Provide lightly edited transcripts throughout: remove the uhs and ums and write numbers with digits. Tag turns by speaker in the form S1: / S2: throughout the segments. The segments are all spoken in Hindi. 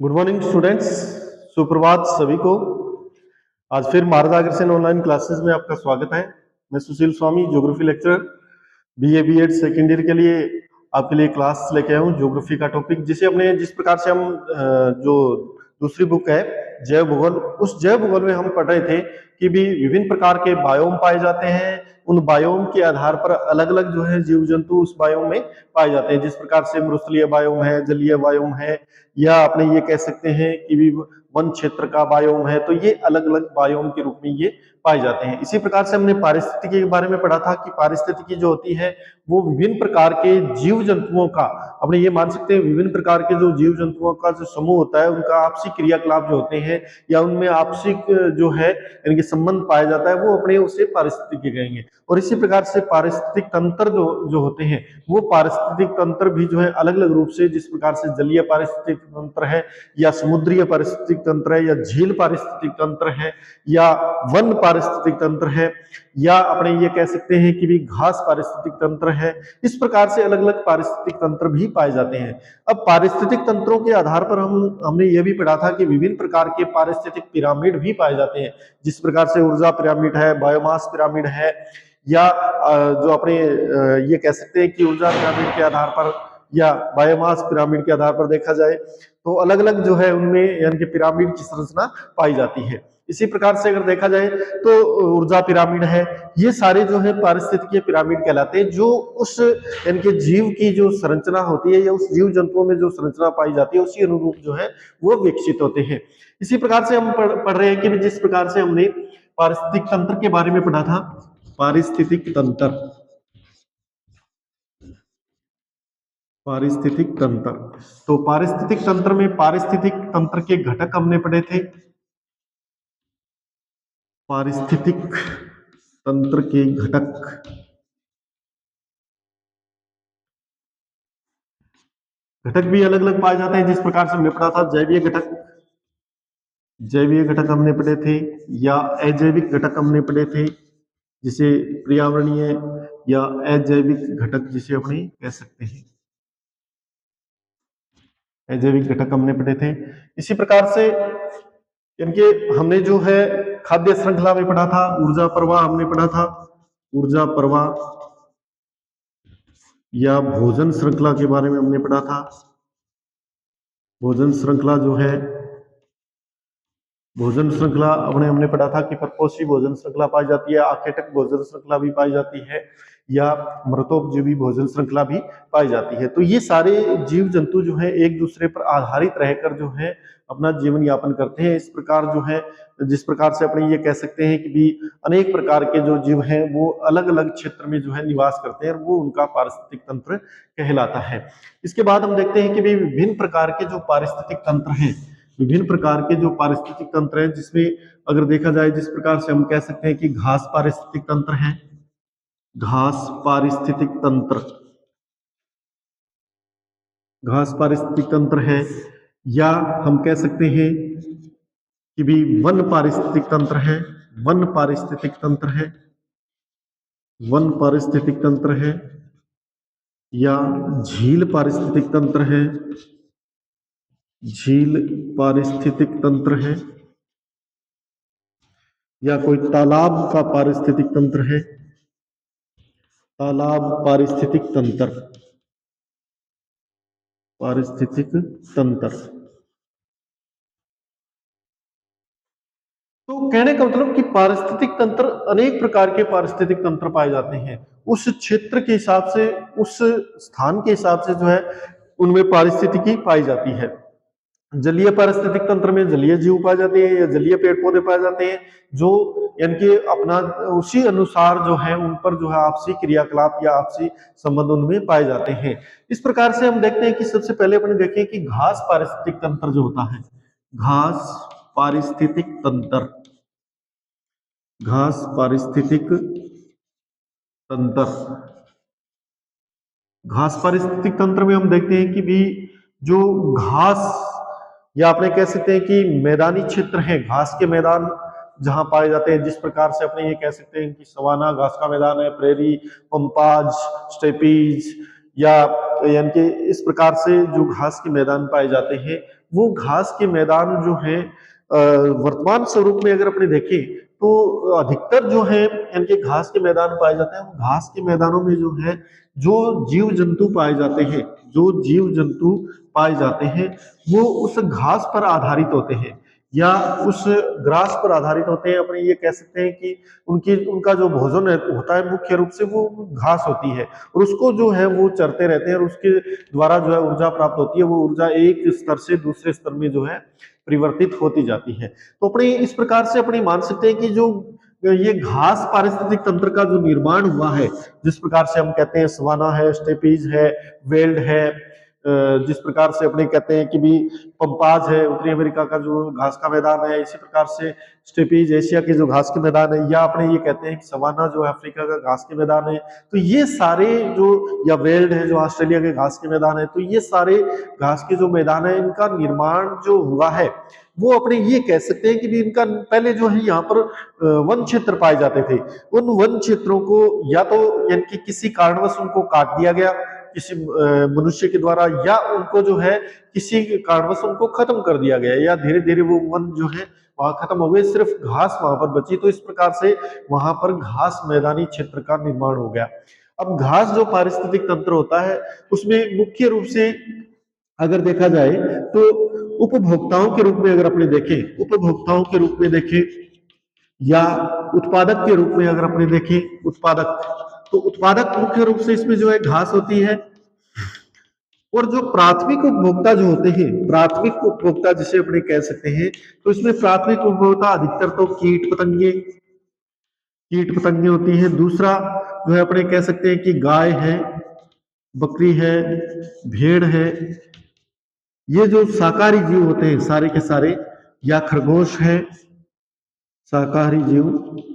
S1: Good morning students. सुप्रभात सभी को। आज फिर मार्गदर्शन ऑनलाइन क्लासेस में आपका स्वागत है। मैं Sushil Swami, geography lecturer, BA BEd second year के लिए आपके लिए क्लास लेके आया हूँ। ज्योग्राफी का टॉपिक जिस प्रकार से हम जो दूसरी बुक है जैव भूगोल, उस जैव भूगोल में हम पढ़ रहे थे कि भी विभिन्न प्रकार के बायोम पाए जाते हैं। उन बायोम के आधार पर अलग अलग जो है जीव जंतु उस बायोम में पाए जाते हैं। जिस प्रकार से मरुस्थलीय बायोम है, जलीय बायोम है, या अपने ये कह सकते हैं कि भी वन क्षेत्र का बायोम है। तो ये अलग अलग बायोम के रूप में ये पाए जाते हैं। इसी प्रकार से हमने पारिस्थितिकी के बारे में पढ़ा था कि पारिस्थितिकी जो होती है वो विभिन्न प्रकार के जीव जंतुओं का, अपने ये मान सकते हैं विभिन्न प्रकार के जो जीव जंतुओं का जो समूह होता है उनका आपसी क्रियाकलाप जो होते हैं या उनमें आपसी जो है इनके संबंध पाया जाता है, वो अपने उसे पारिस्थितिकी कहेंगे। और इसी प्रकार से पारिस्थितिक तंत्र जो होते हैं वो पारिस्थितिक तंत्र भी जो है अलग अलग रूप से, जिस प्रकार से जलीय पारिस्थितिक तंत्र है या समुद्रीय पारिस्थितिक तंत्र है या झील पारिस्थितिक तंत्र है या वन पारिस्थितिक तंत्र है या अपने ये कह सकते हैं कि भी घास पारिस्थितिक तंत्र है। इस प्रकार से अलग अलग पारिस्थितिक तंत्र भी पाए जाते हैं। अब पारिस्थितिक तंत्रों के आधार पर हमने ये भी पढ़ा था कि विभिन्न प्रकार के पारिस्थितिक पिरामिड भी पाए जाते हैं। जिस प्रकार से ऊर्जा पिरामिड है, बायोमास पिरामिड है, या जो अपने ये कह सकते हैं कि ऊर्जा पिरामिड के आधार पर या बायोमास पिरामिड के आधार पर देखा जाए तो अलग अलग जो है उनमें यानी कि पिरामिड की संरचना पाई जाती है। इसी प्रकार से अगर देखा जाए तो ऊर्जा पिरामिड है, ये सारे जो है पारिस्थितिकीय पिरामिड कहलाते हैं, जो उस यानी कि जीव की जो संरचना होती है या उस जीव जंतुओं में जो संरचना पाई जाती है उसी अनुरूप जो है वो विकसित होते हैं। इसी प्रकार से हम पढ़ रहे हैं कि जिस प्रकार से हमने पारिस्थितिक तंत्र के बारे में पढ़ा था, पारिस्थितिक तंत्र, पारिस्थितिक तंत्र। तो पारिस्थितिक तंत्र में पारिस्थितिक तंत्र के घटक हमने पढ़े थे। पारिस्थितिक तंत्र के घटक, घटक भी अलग अलग पाए जाते हैं। जिस प्रकार से हमने पढ़ा था जैवीय घटक, जैवीय घटक हमने पढ़े थे, या अजैविक घटक हमने पढ़े थे, जिसे पर्यावरणीय या अजैविक घटक जिसे अपने कह सकते हैं, अजैविक घटक हमने पढ़े थे। इसी प्रकार से इनके हमने जो है खाद्य श्रृंखला में पढ़ा था, ऊर्जा प्रवाह हमने पढ़ा था, ऊर्जा प्रवाह या भोजन श्रृंखला के बारे में हमने पढ़ा था। भोजन श्रृंखला जो है, भोजन श्रृंखला हमने पढ़ा था कि परपोषी भोजन श्रृंखला पाई जाती है, आखेटक भोजन श्रृंखला भी पाई जाती है, या मृतोपजीवी भोजन श्रृंखला भी पाई जाती है। तो ये सारे जीव जंतु जो है एक दूसरे पर आधारित रहकर जो है अपना जीवन यापन करते हैं। इस प्रकार जो है, जिस प्रकार से अपने ये कह सकते हैं कि भी अनेक प्रकार के जो जीव हैं वो अलग अलग क्षेत्र में जो है निवास करते हैं, और वो उनका पारिस्थितिक तंत्र कहलाता है। इसके बाद हम देखते हैं कि भी विभिन्न प्रकार के जो पारिस्थितिक तंत्र हैं, विभिन्न प्रकार के जो पारिस्थितिक तंत्र हैं, जिसमें अगर देखा जाए जिस प्रकार से हम कह सकते हैं कि घास पारिस्थितिक तंत्र है, घास पारिस्थितिक तंत्र, घास पारिस्थितिक तंत्र है, या हम कह सकते हैं कि भी वन पारिस्थितिक तंत्र है, वन पारिस्थितिक तंत्र है, वन पारिस्थितिक तंत्र है, या झील पारिस्थितिक तंत्र है, झील पारिस्थितिक तंत्र है, या कोई तालाब का पारिस्थितिक तंत्र है, तालाब पारिस्थितिक तंत्र, पारिस्थितिक तंत्र। तो कहने का मतलब कि पारिस्थितिक तंत्र, अनेक प्रकार के पारिस्थितिक तंत्र पाए जाते हैं। उस क्षेत्र के हिसाब से, उस स्थान के हिसाब से जो है उनमें पारिस्थितिकी पाई जाती है। जलीय पारिस्थितिक तंत्र में जलीय जीव पाए जाते हैं या जलीय पेड़ पौधे पाए जाते हैं, जो यानी कि अपना उसी अनुसार जो है उन पर जो है आपसी क्रियाकलाप या आपसी संबंध उनमें पाए जाते हैं। इस प्रकार से हम देखते हैं कि सबसे पहले अपने देखें कि घास पारिस्थितिक तंत्र जो होता है, घास पारिस्थितिक तंत्र, घास पारिस्थितिक तंत्र। घास पारिस्थितिक तंत्र में हम देखते हैं कि भी जो घास, या अपने कह सकते हैं कि मैदानी क्षेत्र है, घास के मैदान जहां पाए जाते हैं, जिस प्रकार से अपने ये कह सकते हैं कि सवाना घास का मैदान है, प्रेरी, पंपाज, स्टेपीज, या यानी कि इस प्रकार से जो घास के मैदान पाए जाते हैं वो घास के मैदान जो है वर्तमान स्वरूप में अगर अपने देखें तो अधिकतर जो है इनके घास के मैदान पाए जाते हैं। घास के मैदानों में जो है जो जीव जंतु पाए जाते हैं, जो जीव जंतु पाए जाते हैं वो उस घास पर आधारित होते हैं या उस ग्रास पर आधारित होते हैं। अपने ये कह सकते हैं कि उनका जो भोजन होता है मुख्य रूप से वो घास होती है और उसको जो है वो चरते रहते हैं और उसके द्वारा जो है ऊर्जा प्राप्त होती है। वो ऊर्जा एक स्तर से दूसरे स्तर में जो है परिवर्तित होती जाती है। तो अपने इस प्रकार से अपने मान सकते हैं कि जो ये घास पारिस्थितिक तंत्र का जो निर्माण हुआ है, जिस प्रकार से हम कहते हैं सवाना है, स्टेपीज है, वेल्ड है, जिस प्रकार से अपने कहते हैं कि भी पंपाज है उत्तरी अमेरिका का जो घास का मैदान है, इसी प्रकार से स्टेपीज एशिया के जो घास के मैदान है, या अपने ये कहते हैं कि सवाना जो अफ्रीका का घास के मैदान है। तो ये सारे जो, या वेल्ड है जो ऑस्ट्रेलिया के घास के मैदान है, तो ये सारे घास के जो मैदान है इनका निर्माण जो हुआ है वो अपने ये कह सकते हैं कि भी इनका पहले जो है यहाँ पर वन क्षेत्र पाए जाते थे। उन वन क्षेत्रों को या तो यानी कि किसी कारणवश उनको काट दिया गया किसी मनुष्य के द्वारा, या उनको जो है किसी कारणवश उनको खत्म कर दिया गया, या धीरे धीरे वो वन जो है वहां खत्म हो गए, सिर्फ घास वहां पर बची। तो इस प्रकार से वहां पर घास मैदानी क्षेत्र का निर्माण हो गया। अब घास जो पारिस्थितिक तंत्र होता है उसमें मुख्य रूप से अगर देखा जाए तो उपभोक्ताओं के रूप में अगर अपने देखें, उपभोक्ताओं के रूप में देखें या उत्पादक के रूप में अगर अपने देखें, उत्पादक, तो उत्पादक मुख्य रूप से इसमें जो है घास होती है। और जो प्राथमिक उपभोक्ता जो होते हैं, प्राथमिक उपभोक्ता जिसे अपने कह सकते हैं, तो इसमें प्राथमिक उपभोक्ता अधिकतर तो कीट पतंगे होती हैं। दूसरा जो है अपने कह सकते हैं कि गाय है, बकरी है, भेड़ है, ये जो शाकाहारी जीव होते हैं सारे के सारे, या खरगोश है, शाकाहारी जीव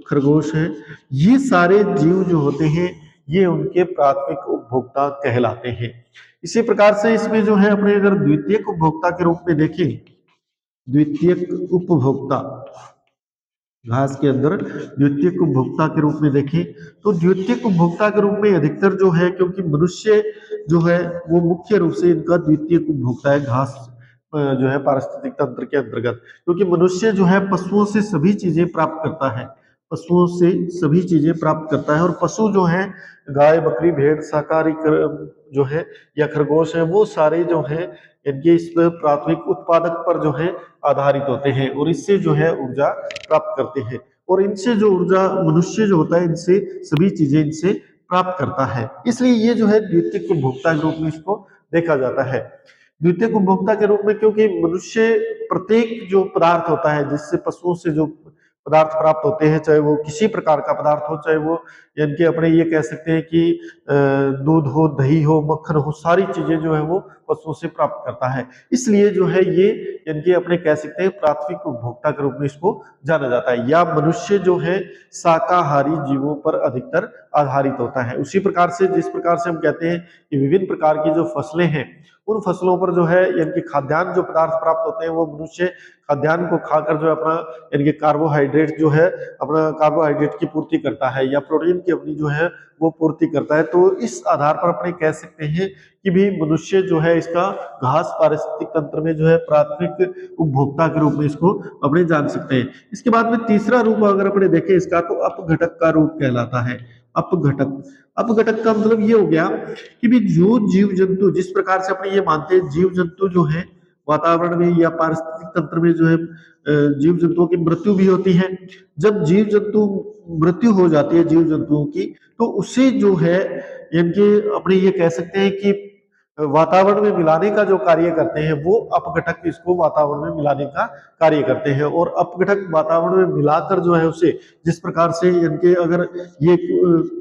S1: खरगोश है, ये सारे जीव जो होते हैं ये उनके प्राथमिक उपभोक्ता कहलाते हैं। इसी प्रकार से इसमें जो है अपने अगर द्वितीयक उपभोक्ता के रूप में देखें, द्वितीयक उपभोक्ता घास के अंदर द्वितीयक उपभोक्ता के रूप में देखें तो द्वितीयक उपभोक्ता के रूप में अधिकतर जो है, क्योंकि मनुष्य जो है वो मुख्य रूप से इनका द्वितीयक उपभोक्ता है घास जो है पारिस्थितिक तंत्र के अंतर्गत, क्योंकि मनुष्य जो है पशुओं से सभी चीजें प्राप्त करता है, पशुओं से सभी चीजें प्राप्त करता है। और पशु जो है गाय, बकरी, भेड़, शाकाहारी जो है या खरगोश है, वो सारे जो है इनके इस प्राथमिक उत्पादक पर जो है आधारित होते हैं और इससे जो है ऊर्जा प्राप्त करते हैं। और इनसे जो ऊर्जा मनुष्य जो होता है इनसे सभी चीजें इनसे प्राप्त करता है। इसलिए ये जो है द्वितीयक उपभोक्ता के रूप में इसको देखा जाता है। द्वितीयक उपभोक्ता के रूप में क्योंकि मनुष्य प्रत्येक जो पदार्थ होता है जिससे पशुओं से जो पदार्थ प्राप्त होते हैं, चाहे वो किसी प्रकार का पदार्थ हो, चाहे वो यानी कि अपने ये कह सकते हैं कि दूध हो, दही हो, मक्खन हो, सारी चीजें जो है वो पशुओं से प्राप्त करता है। इसलिए जो है ये यानी कि अपने कह सकते हैं प्राथमिक उपभोक्ता के रूप में इसको जाना जाता है। या मनुष्य जो है शाकाहारी जीवों पर अधिकतर आधारित होता है। उसी प्रकार से जिस प्रकार से हम कहते हैं कि विभिन्न प्रकार की जो फसलें हैं उन फसलों पर जो है यानी कि खाद्यान्न जो पदार्थ प्राप्त होते हैं वो मनुष्य खाद्यान्न को खाकर जो है अपना यानी कि कार्बोहाइड्रेट जो है अपना कार्बोहाइड्रेट की पूर्ति करता है या प्रोटीन की अपनी जो है वो पूर्ति करता है। तो इस आधार पर अपने कह सकते हैं कि भी मनुष्य जो है इसका घास पारिस्थितिक तंत्र में जो है प्राथमिक उपभोक्ता के रूप में इसको अपने जान सकते हैं। इसके बाद में तीसरा रूप अगर अपने देखें इसका तो अपघटक का रूप कहलाता है। अपघटक, अपघटक का मतलब ये हो गया कि भी जो जीव जंतु जिस प्रकार से अपने ये मानते हैं जीव जंतु जो है वातावरण में या पारिस्थितिक तंत्र में जो है जीव जंतुओं की मृत्यु भी होती है। जब जीव जंतु मृत्यु हो जाती है जीव जंतुओं की तो उसे जो है यानी कि अपने ये कह सकते हैं कि वातावरण में मिलाने का जो कार्य करते हैं वो अपघटक इसको वातावरण में मिलाने का कार्य करते हैं। और अपघटक वातावरण में मिलाकर जो है उसे जिस प्रकार से यानी कि अगर ये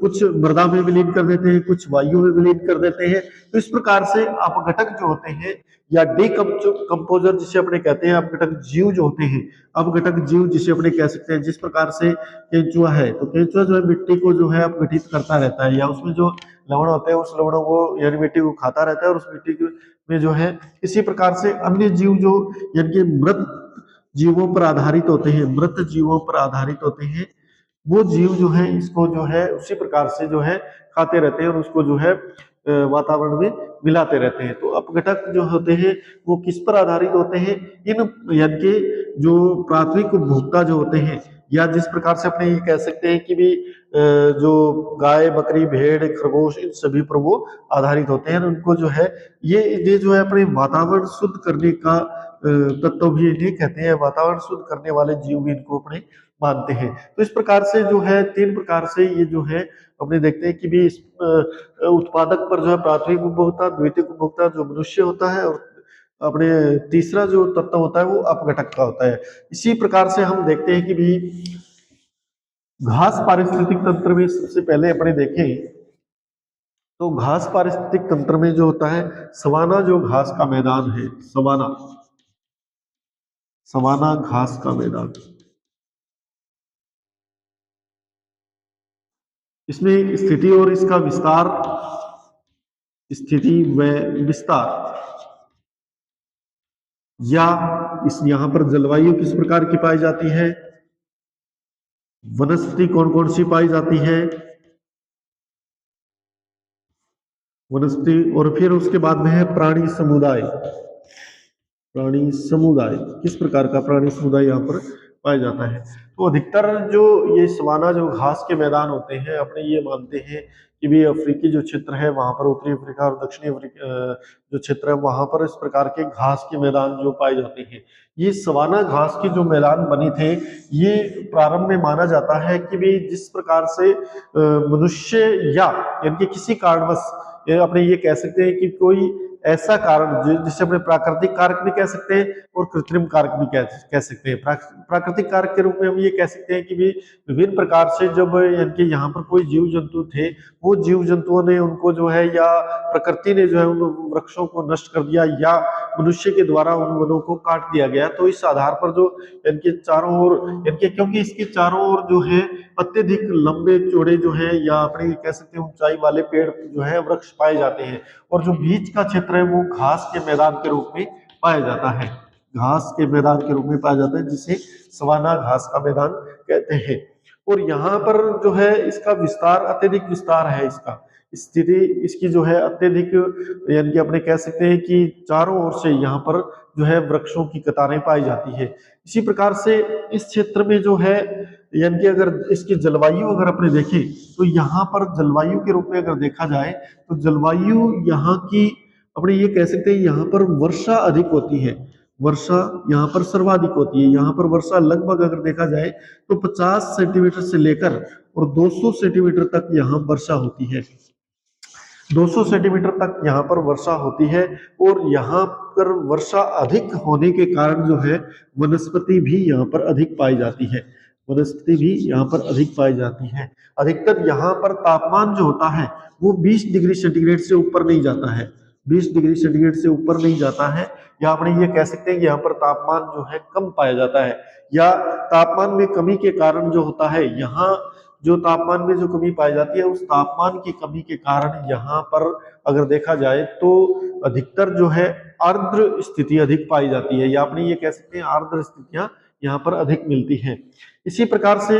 S1: कुछ मृदा में विलीन कर देते हैं, कुछ वायु में विलीन कर देते हैं, तो इस प्रकार से अपघटक जो होते हैं या कंपोजर जिसे अपने कहते हैं, अपघटक जीव जो होते हैं, अपघटक जीव जिसे अपने कह सकते हैं, जिस प्रकार से केंचुआ है तो केंचुआ जो है मिट्टी को जो है अपघटित करता रहता है या उसमें जो लवण होते हैं उस लवणों को यानी मिट्टी को खाता रहता है और उस मिट्टी में जो है इसी प्रकार से अन्य जीव जो यानी कि मृत जीवों पर आधारित होते हैं, मृत जीवों पर आधारित होते हैं, वो जीव जो है इसको जो है उसी प्रकार से जो है खाते रहते हैं और उसको जो है वातावरण में मिलाते रहते हैं। तो अपघटक जो होते हैं वो किस पर आधारित होते हैं, इन यानी कि जो प्राथमिक उपभोक्ता जो होते हैं, या जिस प्रकार से अपने ये कह सकते हैं कि भी जो गाय, बकरी, भेड़, खरगोश, इन सभी पर वो आधारित होते हैं। उनको जो है ये जो है अपने वातावरण शुद्ध करने का तत्व भी इन्हें कहते हैं, वातावरण शुद्ध करने वाले जीव भी इनको अपने मानते हैं। तो इस प्रकार से जो है 3 प्रकार से ये जो है अपने देखते हैं कि भी इस उत्पादक पर जो है प्राथमिक उपभोक्ता, द्वितीयक उपभोक्ता जो मनुष्य होता है, और अपने तीसरा जो तत्व होता है वो अपघटक का होता है। इसी प्रकार से हम देखते हैं कि भी घास पारिस्थितिक तंत्र में सबसे पहले अपने देखें तो घास पारिस्थितिक तंत्र में जो होता है सवाना, जो घास का मैदान है, सवाना, सवाना घास का मैदान, इसमें स्थिति और इसका विस्तार, स्थिति व विस्तार, या इस यहां पर जलवायु किस प्रकार की पाई जाती है, वनस्पति कौन कौन सी पाई जाती है, वनस्पति, और फिर उसके बाद में है प्राणी समुदाय, प्राणी समुदाय किस प्रकार का प्राणी समुदाय यहाँ पर पाया जाता है। तो अधिकतर जो ये सवाना जो घास के मैदान होते हैं अपने ये मानते हैं कि भी अफ्रीकी जो क्षेत्र है वहां पर, उत्तरी अफ्रीका और दक्षिणी अफ्रीका जो क्षेत्र है वहां पर इस प्रकार के घास के मैदान जो पाए जाते हैं। ये सवाना घास के जो मैदान बने थे, ये प्रारंभ में माना जाता है कि भी जिस प्रकार से मनुष्य या यानी कि किसी कारणवश अपने ये कह सकते हैं कि कोई ऐसा कारण जिसे अपने प्राकृतिक कारक भी कह सकते हैं और कृत्रिम कारक भी कह सकते हैं। प्राकृतिक कारक के रूप में हम ये कह सकते हैं कि भी विभिन्न प्रकार से जब यानी कि यहाँ पर कोई जीव जंतु थे, वो जीव जंतुओं ने उनको जो है, या प्रकृति ने जो है उन वृक्षों को नष्ट कर दिया, या मनुष्य के द्वारा उन वनों को काट दिया गया। तो इस आधार पर जो यानी कि चारों ओर, यानी कि क्योंकि इसके चारों ओर जो है अत्यधिक लंबे चौड़े जो है, या अपने कह सकते हैं ऊंचाई वाले पेड़ जो है वृक्ष पाए जाते हैं, और जो बीच का क्षेत्र है वो घास के मैदान के रूप में पाया जाता है, घास के मैदान के रूप में पाया जाता है, जिसे सवाना घास का मैदान कहते हैं। और यहाँ पर जो है इसका विस्तार, अत्यधिक विस्तार है, इसका स्थिति इसकी जो है अत्यधिक, यानी कि अपने कह सकते हैं कि चारों ओर से यहाँ पर जो है वृक्षों की कतारें पाई जाती है। इसी प्रकार से इस क्षेत्र में जो है, यानी कि अगर इसकी जलवायु अगर अपने देखें तो यहाँ पर जलवायु के रूप में अगर देखा जाए तो जलवायु यहाँ की अपने ये कह सकते हैं यहाँ पर वर्षा अधिक होती है, वर्षा यहाँ पर सर्वाधिक होती है। यहाँ पर वर्षा लगभग अगर देखा जाए तो 50 सेंटीमीटर से लेकर और 200 सेंटीमीटर तक यहाँ वर्षा होती है, 200 सेंटीमीटर तक यहाँ पर वर्षा होती है। और यहाँ पर वर्षा अधिक होने के कारण जो है वनस्पति भी यहाँ पर अधिक पाई जाती है, वनस्पति भी यहाँ पर अधिक पाई जाती है। अधिकतर यहाँ पर तापमान जो होता है वो 20 डिग्री सेंटीग्रेड से ऊपर नहीं जाता है, 20 डिग्री सेंटीग्रेड से ऊपर नहीं जाता है। या अपने ये कह सकते हैं कि यहाँ पर तापमान जो है कम पाया जाता है, या तापमान में कमी के कारण जो होता है, यहाँ जो तापमान में जो कमी पाई जाती है, उस तापमान की कमी के कारण यहाँ पर अगर देखा जाए तो अधिकतर जो है आर्द्र स्थिति अधिक पाई जाती है, या अपने ये कह सकते हैं आर्द्र स्थितियां यहाँ पर अधिक मिलती हैं। इसी प्रकार से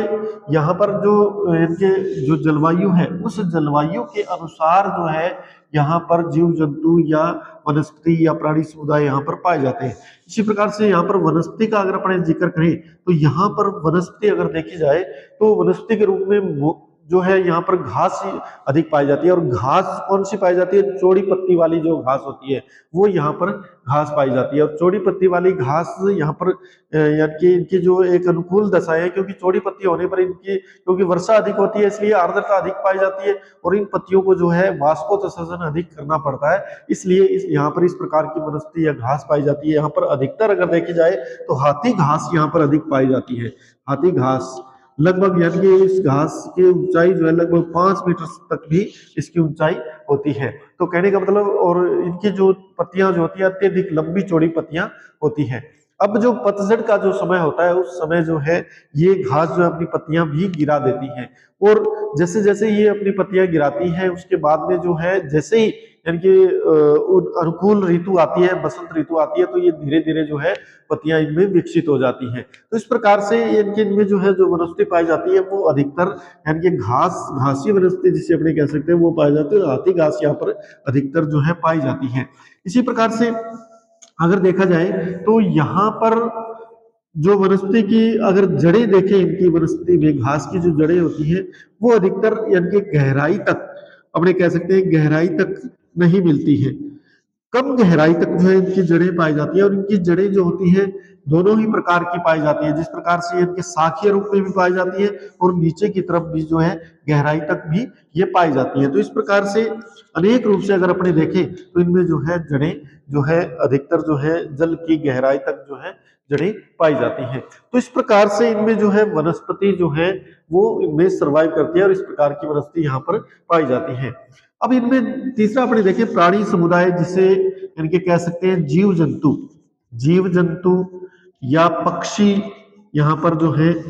S1: यहाँ पर जो इनके जो जलवायु है, उस जलवायु के अनुसार जो है यहाँ पर जीव जंतु या वनस्पति या प्राणी समुदाय यहाँ पर पाए जाते हैं। इसी प्रकार से यहाँ पर वनस्पति का अगर अपने जिक्र करें तो यहाँ पर वनस्पति अगर देखी जाए तो वनस्पति के रूप में जो है यहाँ पर घास अधिक पाई जाती है। और घास कौन सी पाई जाती है, चौड़ी पत्ती वाली जो घास होती है वो यहाँ पर घास पाई जाती है। और चौड़ी पत्ती वाली घास यहाँ पर यानी कि इनकी जो एक अनुकूल दशा है, क्योंकि चौड़ी पत्ती होने पर इनकी, क्योंकि वर्षा अधिक होती है इसलिए आर्द्रता अधिक पाई जाती है, और इन पत्तियों को जो है वाष्पोत्सर्जन अधिक करना पड़ता है, इसलिए यहाँ पर इस प्रकार की वनस्पति या घास पाई जाती है। यहाँ पर अधिकतर अगर देखी जाए तो हाथी घास यहाँ पर अधिक पाई जाती है, हाथी घास लगभग, यानी कि इस घास की ऊंचाई जो है लगभग 5 मीटर तक भी इसकी ऊंचाई होती है। तो कहने का मतलब, और इनकी जो पत्तियां जो होती है अत्यधिक लंबी चौड़ी पत्तियां होती हैं। अब जो पतझड़ का जो समय होता है उस समय जो है ये घास जो अपनी पत्तियां भी गिरा देती हैं, और जैसे जैसे ये अपनी पत्तियां गिराती हैं उसके बाद में जो है जैसे ही यानी कि अनुकूल ऋतु आती है, बसंत ऋतु आती है, तो ये धीरे धीरे जो है पत्तियां इनमें विकसित हो जाती हैं। तो इस प्रकार से इनके इनमें जो है जो वनस्पति पाई जाती है वो अधिकतर यानी कि घासी वनस्पति जिसे अपने कह सकते हैं वो पाई जाती है। हाथी घास यहाँ पर अधिकतर जो है पाई जाती है। इसी प्रकार से अगर देखा जाए तो यहाँ पर जो वनस्पति की अगर जड़ें देखें, इनकी वनस्पति में घास की जो जड़ें होती हैं वो अधिकतर यानी कि गहराई तक अपने कह सकते हैं गहराई तक नहीं मिलती है, कम गहराई तक जो है इनकी जड़ें पाई जाती है। और इनकी जड़ें जो होती हैं दोनों ही प्रकार की पाई जाती है, जिस प्रकार से इनके शाखीय रूप में भी पाई जाती है और नीचे की तरफ भी जो है गहराई तक भी ये पाई जाती है। तो इस प्रकार से अनेक रूप से अगर अपने देखें तो इनमें जो है जड़ें जो है अधिकतर जो है जल की गहराई तक जो है जड़ें पाई जाती हैं। तो इस प्रकार से इनमें जो है वनस्पति जो है वो इनमें सर्वाइव करती है और इस प्रकार की वनस्पति यहाँ पर पाई जाती है। अब इनमें तीसरा अपने देखें प्राणी समुदाय, जिसे इनके कह सकते हैं जीव जंतु या पक्षी। यहाँ पर जो है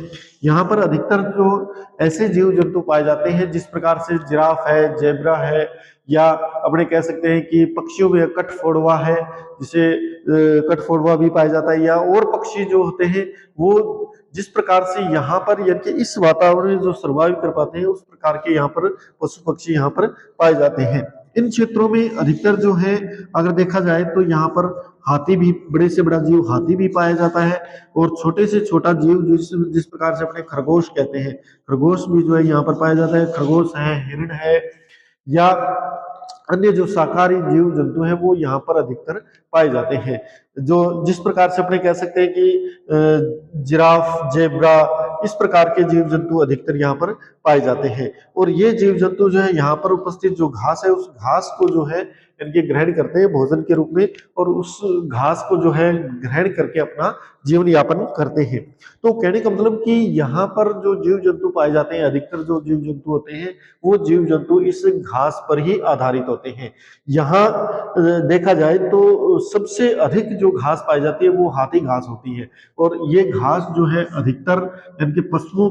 S1: यहाँ पर अधिकतर जो ऐसे जीव जंतु पाए जाते हैं जिस प्रकार से जिराफ है, जेब्रा है, या अपने कह सकते हैं कि पक्षियों में कठफोड़वा है, जिसे कठफोड़वा भी पाया जाता है, या और पक्षी जो होते हैं वो जिस प्रकार से यहाँ पर यानी कि इस वातावरण में जो सर्वाइव कर पाते हैं उस प्रकार के यहाँ पर पशु पक्षी यहाँ पर पाए जाते हैं। इन क्षेत्रों में अधिकतर जो है अगर देखा जाए तो यहाँ पर हाथी भी, बड़े से बड़ा जीव हाथी भी पाया जाता है, और छोटे से छोटा जीव जिस प्रकार से अपने खरगोश कहते हैं, खरगोश भी जो है यहाँ पर पाया जाता है। खरगोश है, हिरण है, या अन्य जो शाकाहारी जीव जंतु हैं वो यहाँ पर अधिकतर पाए जाते हैं। जो जिस प्रकार से अपने कह सकते हैं कि जिराफ, जेब्रा, इस प्रकार के जीव जंतु अधिकतर यहाँ पर पाए जाते हैं। और ये जीव जंतु जो है यहाँ पर उपस्थित जो घास है उस घास को जो है इनके ग्रहण करते हैं भोजन के रूप में, और उस घास को जो है ग्रहण करके अपना जीवन यापन करते हैं। तो कहने का मतलब कि यहाँ पर जो जीव जंतु पाए जाते हैं, अधिकतर जो जीव जंतु होते हैं वो जीव जंतु इस घास पर ही आधारित होते हैं। यहाँ देखा जाए तो सबसे अधिक जो घास पाई जाती है वो हाथी घास होती है, और ये घास जो है अधिकतर इनके पशुओं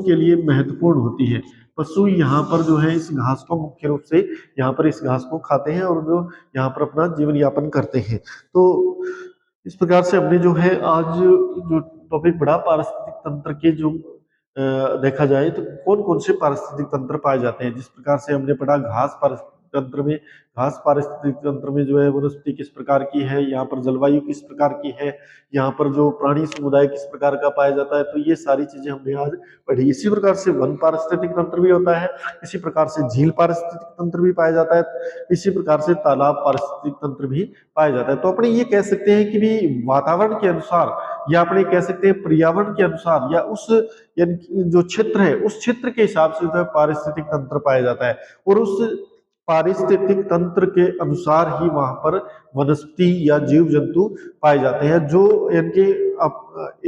S1: के लिए महत्वपूर्ण होती है। पशु यहाँ पर जो है इस घास को मुख्य रूप से यहाँ पर इस घास को खाते हैं और जो यहाँ पर अपना जीवन यापन करते हैं। तो इस प्रकार से हमने जो है आज जो टॉपिक पढ़ा पारिस्थितिक तंत्र के जो देखा जाए तो कौन कौन से पारिस्थितिक तंत्र पाए जाते हैं। जिस प्रकार से हमने पढ़ा घास पारिस्थितिक तंत्र में जो है वनस्पति किस प्रकार की है, यहाँ पर जलवायु किस प्रकार की है, यहाँ पर जो प्राणी समुदाय किस प्रकार का पाया जाता है, तो ये सारी चीजें हमने आज पढ़ी। इसी प्रकार से वन पारिस्थितिक तंत्र भी होता है, इसी प्रकार से झील पारिस्थितिक तंत्र भी पाया जाता है, इसी प्रकार से तालाब पारिस्थितिक तंत्र भी पाया जाता है। तो अपने ये कह सकते हैं कि भी वातावरण के अनुसार, या अपने कह सकते हैं पर्यावरण के अनुसार, या उस यानी जो क्षेत्र है उस क्षेत्र के हिसाब से जो है पारिस्थितिक तंत्र पाया जाता है, और उस पारिस्थितिक तंत्र के अनुसार ही वहां पर वनस्पति या जीव जंतु पाए जाते हैं, जो इनके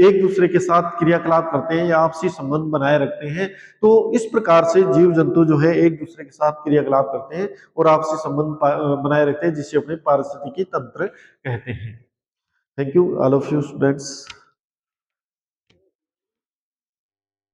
S1: एक दूसरे के साथ क्रियाकलाप करते हैं या आपसी संबंध बनाए रखते हैं। तो इस प्रकार से जीव जंतु जो है एक दूसरे के साथ क्रियाकलाप करते हैं और आपसी संबंध बनाए रखते हैं, जिसे अपने पारिस्थितिकी तंत्र कहते हैं। Thank you all of you students.